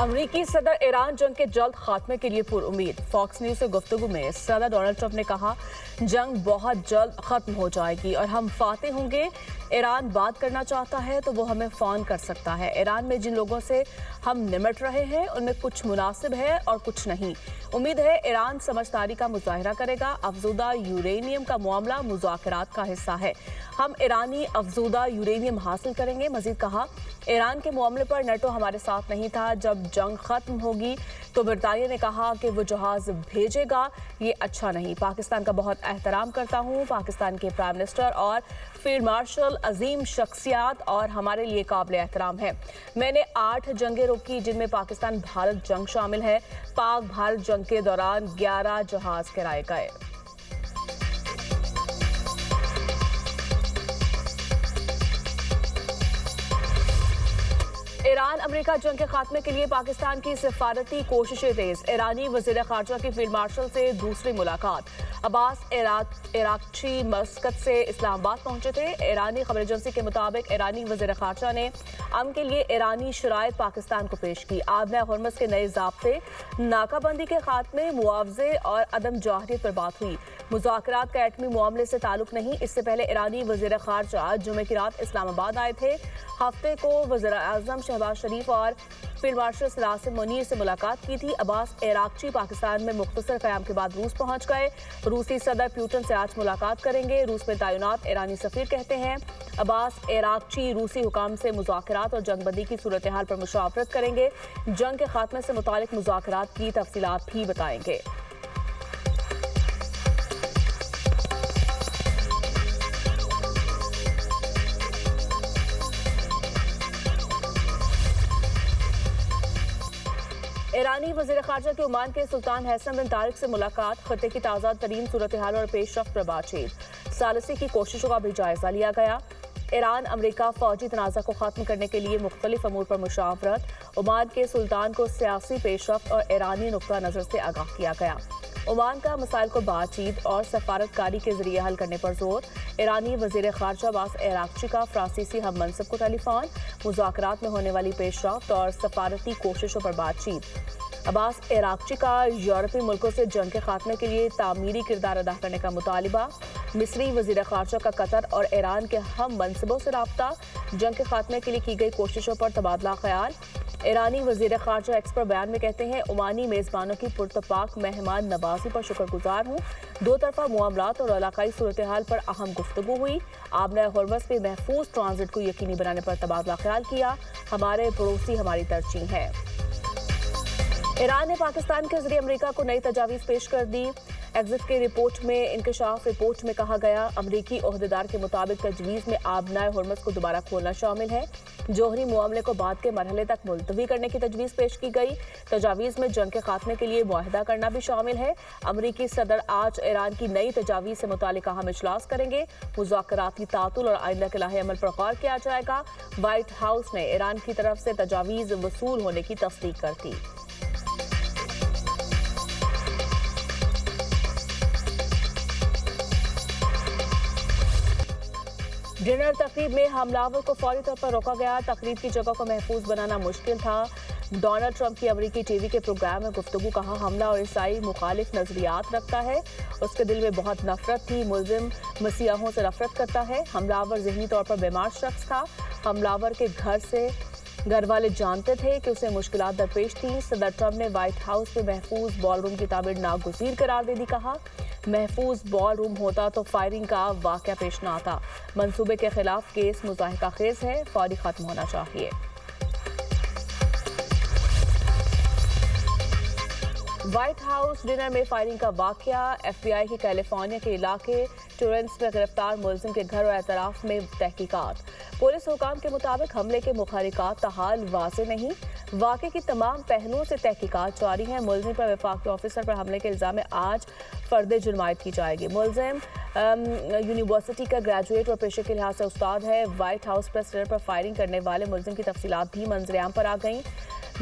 अमरीकी सदर ईरान जंग के जल्द खात्मे के लिए पुरुम्मीद। फॉक्स न्यूज से गुफ्तगू में सदर डोनाल्ड ट्रंप ने कहा, जंग बहुत जल्द खत्म हो जाएगी और हम फातेह होंगे। ईरान बात करना चाहता है तो वो हमें फोन कर सकता है। ईरान में जिन लोगों से हम निमट रहे हैं उनमें कुछ मुनासिब है और कुछ नहीं। उम्मीद है ईरान समझदारी का मुजाहिरा करेगा। अफजूदा यूरेनियम का मामला मुज़ाकरात का हिस्सा है। हम ईरानी अफजूदा यूरेनियम हासिल करेंगे। मजीद कहा, ईरान के मामले पर नेटो हमारे साथ नहीं था। जब जंग खत्म होगी तो बरतानिया ने कहा कि वो जहाज भेजेगा। ये अच्छा नहीं। पाकिस्तान का बहुत एहतराम करता हूँ। पाकिस्तान के प्राइम मिनिस्टर और फील्ड मार्शल अजीम शख्सियात और हमारे लिए काबिल एहतराम है। मैंने 8 जंगें रोकी जिनमें पाकिस्तान भारत जंग शामिल है। पाक भारत जंग के दौरान 11 जहाज गिराए गए। ईरान अमेरिका जंग के खात्मे के लिए पाकिस्तान की सिफारती कोशिशें तेज। ईरानी वजीर खारजा की फील्ड मार्शल से दूसरी मुलाकात। अब्बास इराक्ची मस्कत से इस्लामाबाद पहुंचे थे। ईरानी खबर एजेंसी के मुताबिक ईरानी वजीर खारजा ने अमन के लिए ईरानी शराइत पाकिस्तान को पेश की। आबना हरमस के नए ज़ाब्ते, नाकाबंदी के खात्मे, मुआवजे और अदम जाहरियत पर बात हुई। मुज़ाकरात का एटमी मामले से ताल्लुक नहीं। इससे पहले ईरानी वजीर खारजा जुमे की रात इस्लामाबाद आए थे। हफ्ते को वज़ीर आज़म शहबाज शरीफ और फील्ड मार्शल सलासिम मुनीर से मुलाकात की थी। अब्बास इराक्ची पाकिस्तान में मुख्तसर क़याम के बाद रूस पहुंच गए। रूसी सदर पुतिन से आज मुलाकात करेंगे। रूस में तैनात ईरानी सफीर कहते हैं, अब्बास इराक्ची रूसी हुकाम से मुज़ाकरात और जंगबंदी की सूरत हाल पर मुशावरत करेंगे। जंग के खात्मे से मुतालिक मुज़ाकरात की तफसीलात भी बताएंगे। ईरानी वज़ीर ख़ारजा के ओमान के सुल्तान हैसम बिन तारिक से मुलाकात। खत्ते की ताज़ा तरीन सूरत हाल और पेशरफ्त पर बातचीत। सालिसी की कोशिशों का भी जायजा लिया गया। ईरान अमरीका फौजी तनाज़ा को ख़त्म करने के लिए मुख्तलिफ अमूर पर मुशावरत। ओमान के सुल्तान को सियासी पेशरफ्त और ईरानी नुक्ता नज़र से आगाह किया गया। ओमान का मसाइल को बातचीत और सफारतकारी के जरिए हल करने पर जोर। ईरानी वज़ीर ख़ारजा अब्बास इराक्ची का फ्रांसीसी हम मनसब को टेलीफोन। मुज़ाकरात में होने वाली पेशरफ्त और सफारती कोशिशों पर बातचीत। अब्बास इराक्ची का यूरोपीय मुल्कों से जंग के खात्मे के लिए तामीरी किरदार अदा करने का मुतालिबा। मिस्री वज़ीर ख़ारजा का कतर और ईरान के हम मनसबों से राब्ता। जंग के खात्मे के लिए की गई कोशिशों पर तबादला ख्याल। ईरानी वज़ीर ख़ारजा एक्स पर बयान में कहते हैं, ओमानी मेज़बानों की पुरतपाक मेहमान नवाजी पर शुक्रगुजार हूँ। दो तरफा मामलात और इलाकाई सूरत हाल पर अहम गुफ्तगू हुई। आबना हरमस में महफूज ट्रांजिट को यकीनी बनाने पर तबादला ख्याल किया। हमारे पड़ोसी हमारी तरजीह है। ईरान ने पाकिस्तान के जरिए अमेरिका को नई तजावीज़ पेश कर दी। एग्जिट की रिपोर्ट में इंकशाफ रिपोर्ट में कहा गया, अमरीकी ओहदेदार के मुताबिक तजवीज़ में आबना हरमस को दोबारा खोलना शामिल है। जोहरी मामले को बाद के मरहले तक मुलतवी करने की तजवीज़ पेश की गई। तजावीज़ में जंग के खात्मे के लिए मुआहदा करना भी शामिल है। अमरीकी सदर आज ईरान की नई तजावीज़ से मुतालिक अहम इजलास करेंगे। मुज़ाकराती तातुल और आइंदा के लाहे अमल पर गौर किया जाएगा। व्हाइट हाउस ने ईरान की तरफ से तजावीज़ वसूल होने की तस्दीक कर दी। डिनर तकरीब में हमलावर को फौरी तौर पर रोका गया। तकरीब की जगह को महफूज बनाना मुश्किल था। डोनाल्ड ट्रंप की अमरीकी टीवी के प्रोग्राम में गुफ्तगू। कहा, हमला और ईसाई मुखालिफ नजरियात रखता है। उसके दिल में बहुत नफरत थी। मुल्जिम मसीहों से नफरत करता है। हमलावर जहनी तौर पर बीमार शख्स था। हमलावर के घर वाले जानते थे कि उसे मुश्किलात दरपेश थी। सदर ट्रंप ने व्हाइट हाउस में महफूज बॉल रूम की तामीर नागुज़ीर करार दे दी। कहा, महफूज बॉल रूम होता तो फायरिंग का वाक़या पेश न आता। मंसूबे के खिलाफ केस मुज़ाहिका खेज है, फौरी खत्म होना चाहिए। व्हाइट हाउस डिनर में फायरिंग का वाक़या। FBI के कैलिफोर्निया के इलाके टोरेंस में गिरफ्तार मुल्जिम के घर और एतराफ़ में तहकीकात। पुलिस हुकाम के मुताबिक हमले के मुखारिकात ताहाल वाज़े नहीं। वाक़े की तमाम पहलुओं से तहकीकात जारी है। मुल्जिम पर वफाकी ऑफिसर पर हमले के इल्ज़ाम में आज फर्द जुर्मायत की जाएगी। मुल्जिम यूनिवर्सिटी का ग्रेजुएट और पेशे के लिहाज से उस्ताद है। व्हाइट हाउस प्रेस डिनर पर फायरिंग करने वाले मुल्जिम की तफसीलात भी मंजरेआम पर आ गईं।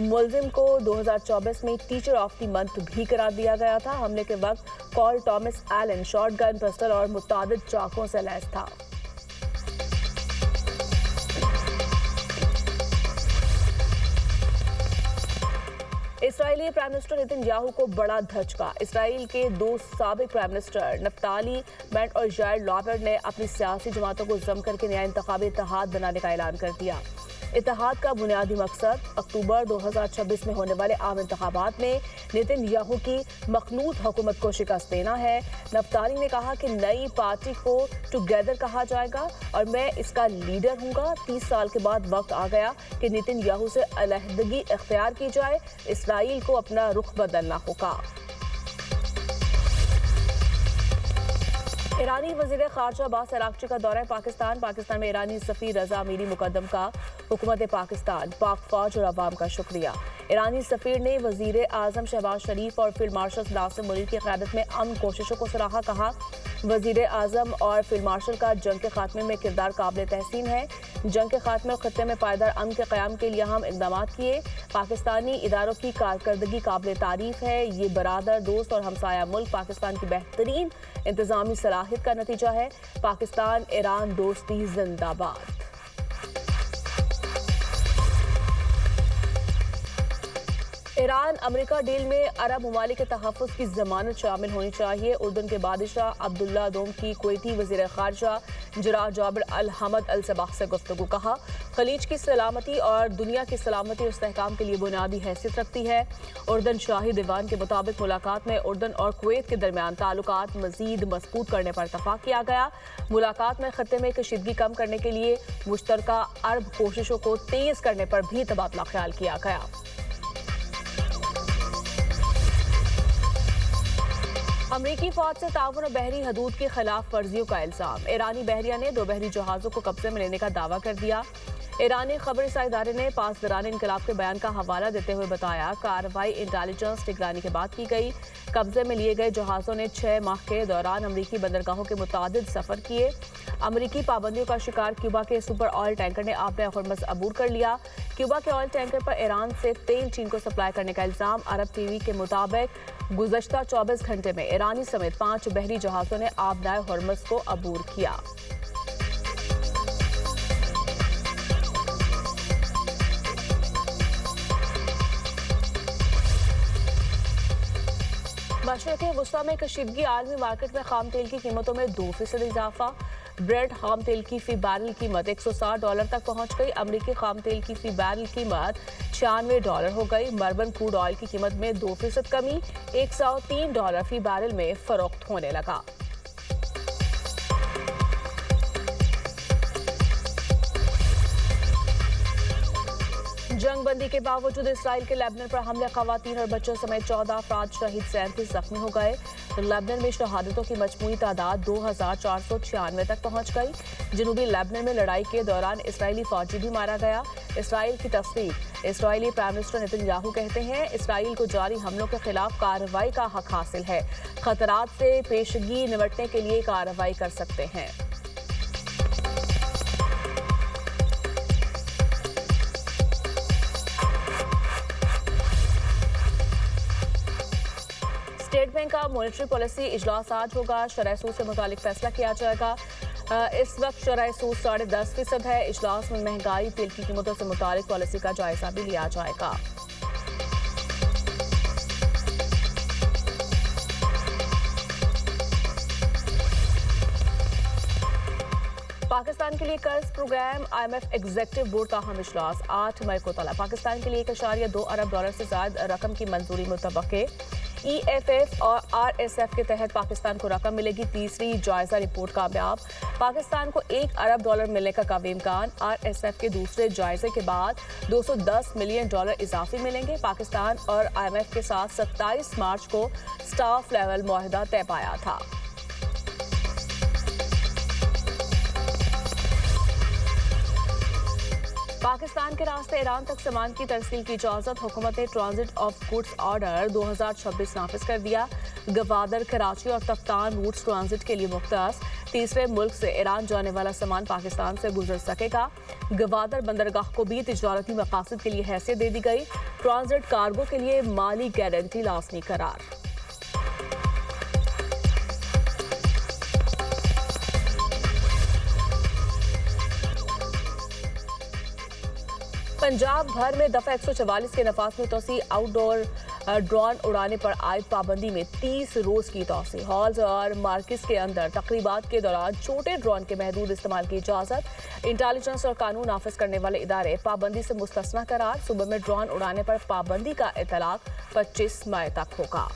मुल्जिम को 2024 में टीचर ऑफ द मंथ भी करार दिया गया था। हमले के वक्त Cole Thomas Allen shotgun, pistol और मुतादिद चाकों से लैस था। इसराइली प्राइम मिनिस्टर नेतन्याहू को बड़ा धचका। इसराइल के दो साबिक प्राइम मिनिस्टर नफ्ताली बेनेट और याइर लैपिड ने अपनी सियासी जमातों को जम करके नया इंतखाबी इत्तेहाद बनाने का ऐलान कर दिया। इत्तेहाद का बुनियादी मकसद अक्टूबर 2026 में होने वाले आम इंतखाबात में नेतन्याहू की मखनूत हुकूमत को शिकस्त देना है। नफ्ताली ने कहा कि नई पार्टी को टुगेदर कहा जाएगा और मैं इसका लीडर हूंगा। 30 साल के बाद वक्त आ गया कि नेतन्याहू से अलहदगी इख्तियार की जाए। इसराइल को अपना रुख बदलना होगा। ईरानी वजीर खारजा अब्बास अरागची का दौरा पाकिस्तान में ईरानी सफीर रजा अमीरी मुकद्दम का हुकूमत पाकिस्तान, पाक फौज और अवाम का शुक्रिया। ईरानी सफीर ने वजीर आजम शहबाज शरीफ और फील्ड मार्शल नासिर मुनीर की क़यादत में अमन कोशिशों को सराहा। कहा वजीर आजम और फील्ड मार्शल का जंग के खात्मे में किरदार काबिल तहसीन है। जंग के खात्मे और खत्ते में पायदार अमन के क़याम के लिए हम इक़दाम किए। पाकिस्तानी इदारों की कारकर्दगी काबिल तारीफ है। ये बरादर, दोस्त और हमसाया मुल्क पाकिस्तान की बेहतरीन इंतज़ामी सलाहियत का नतीजा है। पाकिस्तान ईरान दोस्ती जिंदाबाद। ईरान अमेरिका डील में अरब ममालिक के तहफ़्फ़ुज़ की ज़मानत शामिल होनी चाहिए। उर्दन के बादशाह अब्दुल्ला दोम की कुवैती वज़ीर ख़ारजा जनाब जाबिर अल हमद अल सबाह से गुफ्तगू। कहा खलीज की सलामती और दुनिया की सलामती और इस्तेहकाम के लिए बुनियादी हैसियत रखती है। उर्दन शाही दीवान के मुताबिक मुलाकात में उर्दन और कुवैत के दरमियान ताल्लुकात मज़ीद मज़बूत करने पर इत्तफ़ाक़ किया गया। मुलाकात में खत्ते में कशीदगी कम करने के लिए मुश्तरका अरब कोशिशों को तेज़ करने पर भी तबादला ख्याल किया गया। अमरीकी फौज से ताउन और बहरी हदूद की खिलाफ वर्जियों का इल्जाम। ईरानी बहरिया ने 2 बहरी जहाज़ों को कब्जे में लेने का दावा कर दिया। ईरानी खबर इदारे ने पासदारान इनकलाब के बयान का हवाला देते हुए बताया कार्रवाई इंटेलिजेंस निगरानी के बाद की गई। कब्जे में लिए गए जहाज़ों ने 6 माह के दौरान अमरीकी बंदरगाहों के मुतादिद सफ़र किए। अमरीकी पाबंदियों का शिकार क्यूबा के सुपर ऑयल टैंकर ने आब हुर्मुज़ अबूर कर लिया। क्यूबा के ऑयल टैंकर पर ईरान से तेल चीन को सप्लाई करने का इल्ज़ाम। अरब टीवी के मुताबिक गुज़श्ता 24 घंटे में ईरानी समेत 5 बहरी जहाज़ों ने आब हुर्मुज़ को अबूर किया। मशरिक़ी वुस्ता में कशीदगी, आलमी मार्केट में खाम तेल की कीमतों में 2% इजाफा। ब्रेड खाम तेल की फी बैरल कीमत $160 तक पहुंच गई। अमरीकी खाम तेल की फी बैरल कीमत $96 हो गई। मर्बन क्रूड ऑयल की कीमत में 2% कमी, $103 फी बैरल में फरोख्त होने लगा। जंगबंदी के बावजूद इसराइल के लेबनान पर हमले, खवातीन और बच्चों समेत 14 अफराद शहीद, 37 जख्मी हो गए। लेबनान में शहादतों की मजमूई तादाद 2496 तक पहुंच गई। जनूबी लेबनान में लड़ाई के दौरान इसराइली फौजी भी मारा गया। इसराइल की तस्दीक। इसराइली प्राइम मिनिस्टर नेतन्याहू कहते हैं इसराइल को जारी हमलों के खिलाफ कार्रवाई का हक हासिल है। खतरात से पेशगी निपटने के लिए कार्रवाई कर सकते हैं। स्टेट बैंक का मॉनेटरी पॉलिसी इजलास आज होगा। शरह सूद से मुतालिक फैसला किया जाएगा। इस वक्त शरह सूद 10.5% है। इजलास में महंगाई, तेल की कीमतों से मुतालिक पॉलिसी का जायजा भी लिया जाएगा। पाकिस्तान के लिए कर्ज प्रोग्राम IMF एग्जीक्यूटिव बोर्ड का हम इजलास 8 मई को तलब। पाकिस्तान के लिए $1.2 अरब से ज्यादा रकम की मंजूरी मुतवक्के। EFF और RSF के तहत पाकिस्तान को रकम मिलेगी। तीसरी जायजा रिपोर्ट कामयाब। पाकिस्तान को $1 अरब मिलने का कावी इम्कान। RSF के दूसरे जायजे के बाद $210 मिलियन इजाफी मिलेंगे। पाकिस्तान और IMF के साथ 27 मार्च को स्टाफ लेवल मुआहदा तय पाया था। पाकिस्तान के रास्ते ईरान तक सामान की तरसील की इजाजत। हुकूमत ने ट्रांजिट ऑफ गुड्स ऑर्डर 2026 नाफिज कर दिया। गवादर, कराची और तफ्तान रूट्स ट्रांजिट के लिए मुख्तस। तीसरे मुल्क से ईरान जाने वाला सामान पाकिस्तान से गुजर सकेगा। गवादर बंदरगाह को भी तिजारती मकासद के लिए हैसियत दे दी गई। ट्रांजिट कार्गो के लिए माली गारंटी लाजमी करार। पंजाब भर में दफा 144 के नफाज में तोसी आउटडोर ड्रोन उड़ाने पर आयद पाबंदी में 30 रोज की तोसी। हॉल्स और मार्केट्स के अंदर तकरीबात के दौरान छोटे ड्रोन के महदूद इस्तेमाल की इजाजत। इंटेलिजेंस और कानून नाफिज करने वाले इदारे पाबंदी से मुस्तस्ना करार। सुबह में ड्रोन उड़ाने पर पाबंदी का इतलाक 25 मई तक होगा।